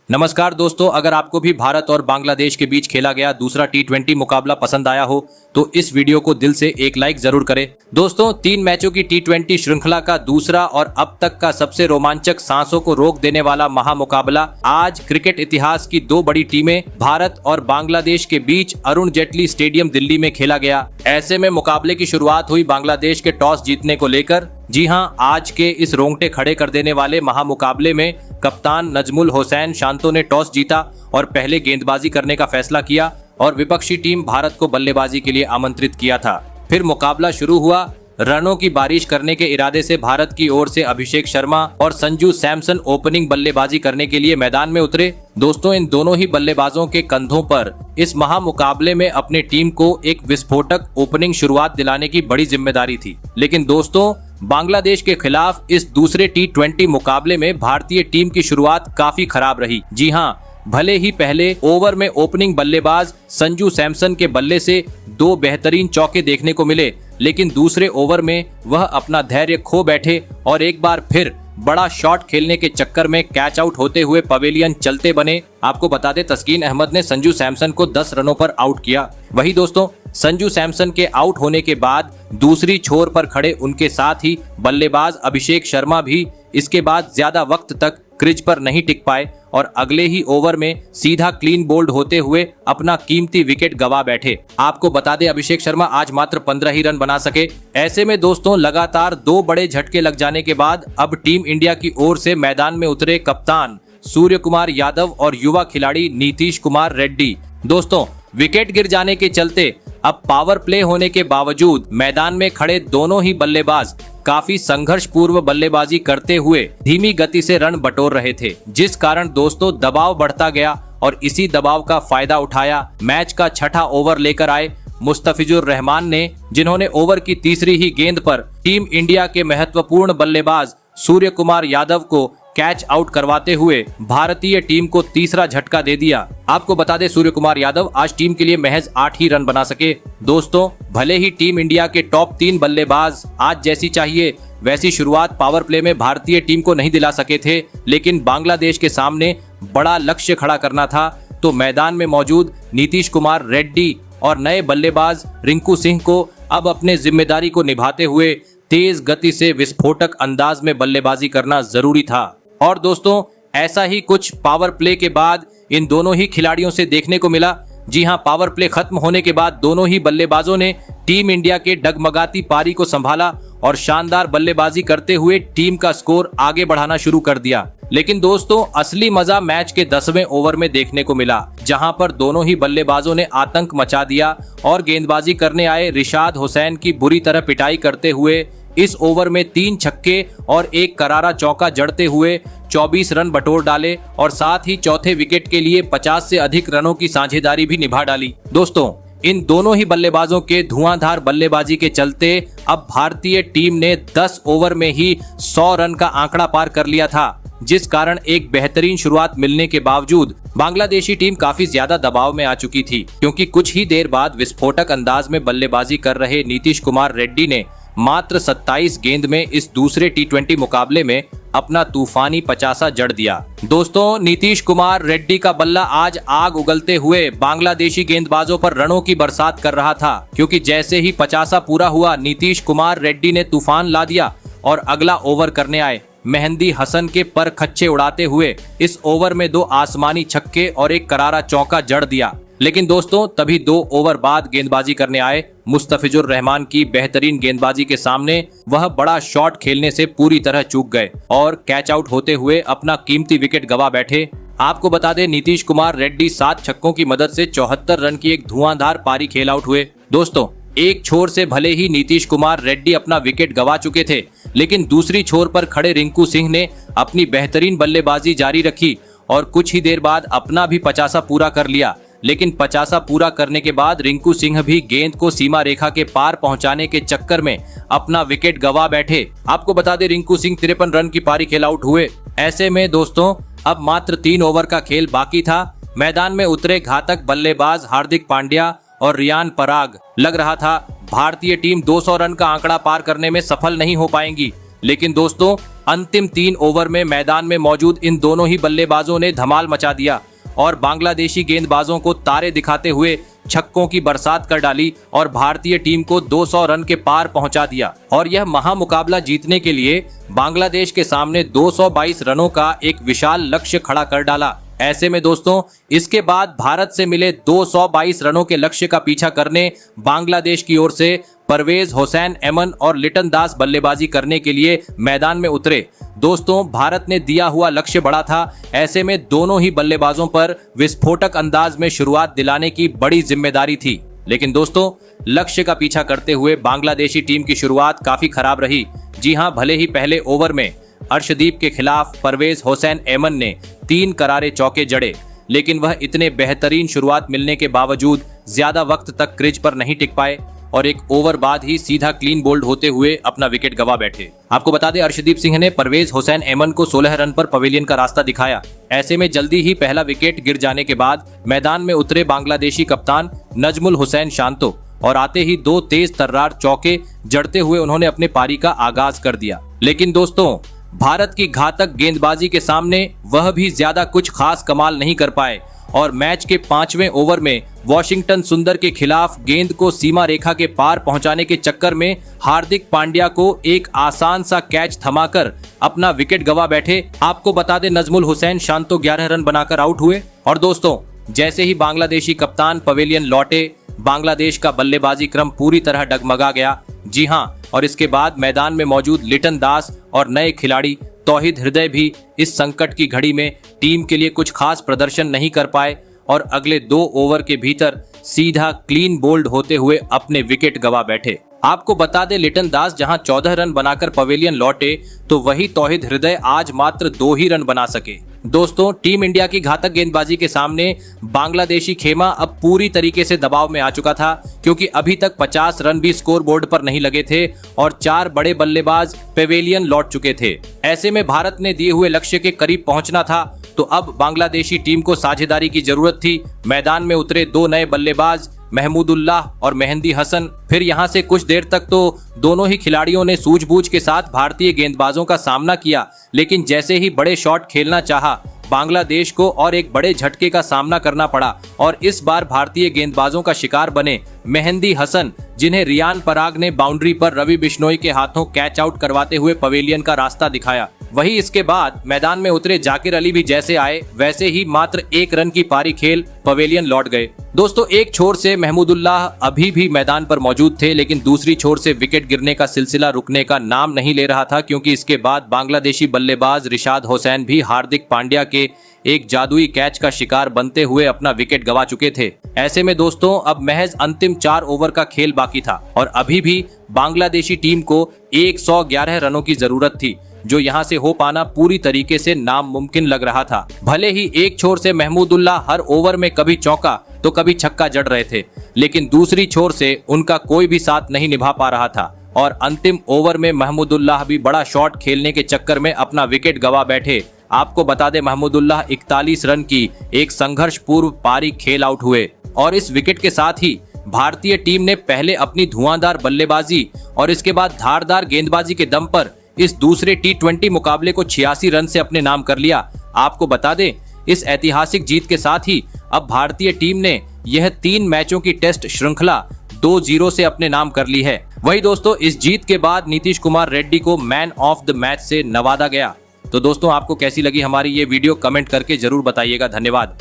नमस्कार दोस्तों, अगर आपको भी भारत और बांग्लादेश के बीच खेला गया दूसरा T20 मुकाबला पसंद आया हो तो इस वीडियो को दिल से एक लाइक जरूर करें। दोस्तों, 3 मैचों की T20 श्रृंखला का दूसरा और अब तक का सबसे रोमांचक, सांसों को रोक देने वाला महामुकाबला आज क्रिकेट इतिहास की 2 बड़ी टीमें भारत और बांग्लादेश के बीच अरुण जेटली स्टेडियम दिल्ली में खेला गया। ऐसे में मुकाबले की शुरुआत हुई बांग्लादेश के टॉस जीतने को लेकर। जी हां, आज के इस रोंगटे खड़े कर देने वाले महामुकाबले में कप्तान नजमुल हुसैन शांतो ने टॉस जीता और पहले गेंदबाजी करने का फैसला किया और विपक्षी टीम भारत को बल्लेबाजी के लिए आमंत्रित किया था। फिर मुकाबला शुरू हुआ। रनों की बारिश करने के इरादे से भारत की ओर से अभिषेक शर्मा और संजू सैमसन ओपनिंग बल्लेबाजी करने के लिए मैदान में उतरे। दोस्तों, इन दोनों ही बल्लेबाजों के कंधों पर इस महामुकाबले में अपनी टीम को एक विस्फोटक ओपनिंग शुरुआत दिलाने की बड़ी जिम्मेदारी थी। लेकिन दोस्तों, बांग्लादेश के खिलाफ इस दूसरे T20 मुकाबले में भारतीय टीम की शुरुआत काफी खराब रही। जी हां, भले ही पहले ओवर में ओपनिंग बल्लेबाज संजू सैमसन के बल्ले से 2 बेहतरीन चौके देखने को मिले, लेकिन दूसरे ओवर में वह अपना धैर्य खो बैठे और एक बार फिर बड़ा शॉट खेलने के चक्कर में कैच आउट होते हुए पवेलियन चलते बने। आपको बता दें, तस्कीन अहमद ने संजू सैमसन को 10 रनों पर आउट किया। वही दोस्तों, संजू सैमसन के आउट होने के बाद दूसरी छोर पर खड़े उनके साथ ही बल्लेबाज अभिषेक शर्मा भी इसके बाद ज्यादा वक्त तक क्रीज पर नहीं टिक पाए और अगले ही ओवर में सीधा क्लीन बोल्ड होते हुए अपना कीमती विकेट गवा बैठे। आपको बता दें, अभिषेक शर्मा आज मात्र 15 ही रन बना सके। ऐसे में दोस्तों, लगातार 2 बड़े झटके लग जाने के बाद अब टीम इंडिया की ओर से मैदान में उतरे कप्तान सूर्य कुमार यादव और युवा खिलाड़ी नीतीश कुमार रेड्डी। दोस्तों, विकेट गिर जाने के चलते अब पावर प्ले होने के बावजूद मैदान में खड़े दोनों ही बल्लेबाज काफी संघर्षपूर्व बल्लेबाजी करते हुए धीमी गति से रन बटोर रहे थे, जिस कारण दोस्तों दबाव बढ़ता गया और इसी दबाव का फायदा उठाया मैच का छठा ओवर लेकर आए मुस्तफिजुर रहमान ने, जिन्होंने ओवर की तीसरी ही गेंद पर टीम इंडिया के महत्वपूर्ण बल्लेबाज सूर्य कुमार यादव को कैच आउट करवाते हुए भारतीय टीम को तीसरा झटका दे दिया। आपको बता दें, सूर्य कुमार यादव आज टीम के लिए महज 8 ही रन बना सके। दोस्तों, भले ही टीम इंडिया के टॉप 3 बल्लेबाज आज जैसी चाहिए वैसी शुरुआत पावर प्ले में भारतीय टीम को नहीं दिला सके थे, लेकिन बांग्लादेश के सामने बड़ा लक्ष्य खड़ा करना था तो मैदान में मौजूद नीतीश कुमार रेड्डी और नए बल्लेबाज रिंकू सिंह को अब अपने जिम्मेदारी को निभाते हुए तेज गति से विस्फोटक अंदाज में बल्लेबाजी करना जरूरी था। और दोस्तों, ऐसा ही कुछ पावर प्ले के बाद इन दोनों ही खिलाड़ियों से देखने को मिला। जी हां, पावर प्ले खत्म होने के बाद दोनों ही बल्लेबाजों ने टीम इंडिया के डगमगाती पारी को संभाला और शानदार बल्लेबाजी करते हुए टीम का स्कोर आगे बढ़ाना शुरू कर दिया। लेकिन दोस्तों, असली मजा मैच के 10वें ओवर में देखने को मिला, जहां पर दोनों ही बल्लेबाजों ने आतंक मचा दिया और गेंदबाजी करने आए रिशाद हुसैन की बुरी तरह पिटाई करते हुए इस ओवर में 3 छक्के और 1 करारा चौका जड़ते हुए 24 रन बटोर डाले और साथ ही चौथे विकेट के लिए 50 से अधिक रनों की साझेदारी भी निभा डाली। दोस्तों, इन दोनों ही बल्लेबाजों के धुआंधार बल्लेबाजी के चलते अब भारतीय टीम ने 10 ओवर में ही 100 रन का आंकड़ा पार कर लिया था, जिस कारण एक बेहतरीन शुरुआत मिलने के बावजूद बांग्लादेशी टीम काफी ज्यादा दबाव में आ चुकी थी, क्योंकि कुछ ही देर बाद विस्फोटक अंदाज में बल्लेबाजी कर रहे नीतीश कुमार रेड्डी ने मात्र 27 गेंद में इस दूसरे T20 मुकाबले में अपना तूफानी 50 जड़ दिया। दोस्तों, नीतीश कुमार रेड्डी का बल्ला आज आग उगलते हुए बांग्लादेशी गेंदबाजों पर रनों की बरसात कर रहा था, क्योंकि जैसे ही 50 पूरा हुआ नीतीश कुमार रेड्डी ने तूफान ला दिया और अगला ओवर करने आए मेहंदी हसन के पर खच्चे उड़ाते हुए इस ओवर में 2 आसमानी छक्के और 1 करारा चौका जड़ दिया। लेकिन दोस्तों, तभी 2 ओवर बाद गेंदबाजी करने आए मुस्तफिजुर रहमान की बेहतरीन गेंदबाजी के सामने वह बड़ा शॉट खेलने से पूरी तरह चूक गए और कैच आउट होते हुए अपना कीमती विकेट गवा बैठे। आपको बता दें, नीतीश कुमार रेड्डी 7 छक्कों की मदद से 74 रन की एक धुआंधार पारी खेल आउट हुए। दोस्तों, एक छोर से भले ही नीतीश कुमार रेड्डी अपना विकेट गवा चुके थे, लेकिन दूसरी छोर पर खड़े रिंकू सिंह ने अपनी बेहतरीन बल्लेबाजी जारी रखी और कुछ ही देर बाद अपना भी 50 पूरा कर लिया। लेकिन 50 पूरा करने के बाद रिंकू सिंह भी गेंद को सीमा रेखा के पार पहुंचाने के चक्कर में अपना विकेट गवा बैठे। आपको बता दें, रिंकू सिंह 53 रन की पारी खेल आउट हुए। ऐसे में दोस्तों, अब मात्र 3 ओवर का खेल बाकी था। मैदान में उतरे घातक बल्लेबाज हार्दिक पांड्या और रियान पराग। लग रहा था भारतीय टीम 200 रन का आंकड़ा पार करने में सफल नहीं हो पाएंगी, लेकिन दोस्तों अंतिम 3 ओवर में मैदान में मौजूद इन दोनों ही बल्लेबाजों ने धमाल मचा दिया और बांग्लादेशी गेंदबाजों को तारे दिखाते हुए छक्कों की बरसात कर डाली और भारतीय टीम को 200 रन के पार पहुंचा दिया। और यह महामुकाबला जीतने के लिए बांग्लादेश के सामने 222 रनों का एक विशाल लक्ष्य खड़ा कर डाला। ऐसे में दोस्तों इसके बाद भारत से मिले 222 रनों के लक्ष्य का पीछा करने बांग्लादेश की ओर से परवेज हुसैन एमन और लिटन दास बल्लेबाजी करने के लिए मैदान में उतरे। दोस्तों भारत ने दिया हुआ लक्ष्य बड़ा था, ऐसे में दोनों ही बल्लेबाजों पर विस्फोटक अंदाज में शुरुआत दिलाने की बड़ी जिम्मेदारी थी। लेकिन दोस्तों लक्ष्य का पीछा करते हुए बांग्लादेशी टीम की शुरुआत काफी खराब रही। जी हां, भले ही पहले ओवर में अर्शदीप के खिलाफ परवेज हुसैन एमन ने 3 करारे चौके जड़े, लेकिन वह इतने बेहतरीन शुरुआत मिलने के बावजूद ज्यादा वक्त तक क्रीज पर नहीं टिक पाए और एक ओवर बाद ही सीधा क्लीन बोल्ड होते हुए अपना विकेट गंवा बैठे। आपको बता दें अर्शदीप सिंह ने परवेज हुसैन एमन को 16 रन पर पवेलियन का रास्ता दिखाया। ऐसे में जल्दी ही पहला विकेट गिर जाने के बाद मैदान में उतरे बांग्लादेशी कप्तान नजमुल हुसैन शांतो और आते ही 2 तेज तर्रार चौके जड़ते हुए उन्होंने अपने पारी का आगाज कर दिया। लेकिन दोस्तों भारत की घातक गेंदबाजी के सामने वह भी ज्यादा कुछ खास कमाल नहीं कर पाए और मैच के 5वें ओवर में वॉशिंगटन सुंदर के खिलाफ गेंद को सीमा रेखा के पार पहुंचाने के चक्कर में हार्दिक पांड्या को एक आसान सा कैच थमाकर अपना विकेट गंवा बैठे। आपको बता दें नजमुल हुसैन शांतो 11 रन बनाकर आउट हुए और दोस्तों जैसे ही बांग्लादेशी कप्तान पवेलियन लौटे बांग्लादेश का बल्लेबाजी क्रम पूरी तरह डगमगा गया। जी हां, और इसके बाद मैदान में मौजूद लिटन दास और नए खिलाड़ी तौहीद हृदय भी इस संकट की घड़ी में टीम के लिए कुछ खास प्रदर्शन नहीं कर पाए और अगले 2 ओवर के भीतर सीधा क्लीन बोल्ड होते हुए अपने विकेट गंवा बैठे। आपको बता दें लिटन दास जहां 14 रन बनाकर पवेलियन लौटे तो वही तौहीद हृदय आज मात्र 2 ही रन बना सके। दोस्तों टीम इंडिया की घातक गेंदबाजी के सामने बांग्लादेशी खेमा अब पूरी तरीके से दबाव में आ चुका था, क्योंकि अभी तक 50 रन भी स्कोर बोर्ड पर नहीं लगे थे और 4 बड़े बल्लेबाज पवेलियन लौट चुके थे। ऐसे में भारत ने दिए हुए लक्ष्य के करीब पहुंचना था, तो अब बांग्लादेशी टीम को साझेदारी की जरूरत थी। मैदान में उतरे 2 नए बल्लेबाज महमूदुल्लाह और मेहंदी हसन। फिर यहां से कुछ देर तक तो दोनों ही खिलाड़ियों ने सूझबूझ के साथ भारतीय गेंदबाजों का सामना किया, लेकिन जैसे ही बड़े शॉट खेलना चाहा बांग्लादेश को और एक बड़े झटके का सामना करना पड़ा और इस बार भारतीय गेंदबाजों का शिकार बने मेहंदी हसन, जिन्हें रियान पराग ने बाउंड्री पर रवि बिश्नोई के हाथों कैच आउट करवाते हुए पवेलियन का रास्ता दिखाया। वहीं इसके बाद मैदान में उतरे जाकिर अली भी जैसे आए वैसे ही मात्र 1 रन की पारी खेल पवेलियन लौट गए। दोस्तों एक छोर से महमूदुल्लाह अभी भी मैदान पर मौजूद थे, लेकिन दूसरी छोर से विकेट गिरने का सिलसिला रुकने का नाम नहीं ले रहा था, क्योंकि इसके बाद बांग्लादेशी बल्लेबाज रिशाद हुसैन भी हार्दिक पांड्या के एक जादुई कैच का शिकार बनते हुए अपना विकेट गंवा चुके थे। ऐसे में दोस्तों अब महज अंतिम 4 ओवर का खेल बाकी था और अभी भी बांग्लादेशी टीम को 111 रनों की जरूरत थी, जो यहां से हो पाना पूरी तरीके से नामुमकिन लग रहा था। भले ही एक छोर से महमूदुल्लाह हर ओवर में कभी चौका तो कभी छक्का जड़ रहे थे, लेकिन दूसरी छोर से उनका कोई भी साथ नहीं निभा पा रहा था और अंतिम ओवर में महमूदुल्लाह भी बड़ा शॉट खेलने के चक्कर में अपना विकेट गंवा बैठे। आपको बता दें महमूदुल्लाह 41 रन की एक संघर्ष पूर्व पारी खेल आउट हुए और इस विकेट के साथ ही भारतीय टीम ने पहले अपनी धुआंधार बल्लेबाजी और इसके बाद धारदार गेंदबाजी के दम पर इस दूसरे T20 मुकाबले को 86 रन से अपने नाम कर लिया। आपको बता दें इस ऐतिहासिक जीत के साथ ही अब भारतीय टीम ने यह 3 मैचों की टेस्ट श्रृंखला 2-0 से अपने नाम कर ली है। वही दोस्तों इस जीत के बाद नीतीश कुमार रेड्डी को मैन ऑफ द मैच से नवाजा गया। तो दोस्तों आपको कैसी लगी हमारी ये वीडियो कमेंट करके जरूर बताइएगा। धन्यवाद।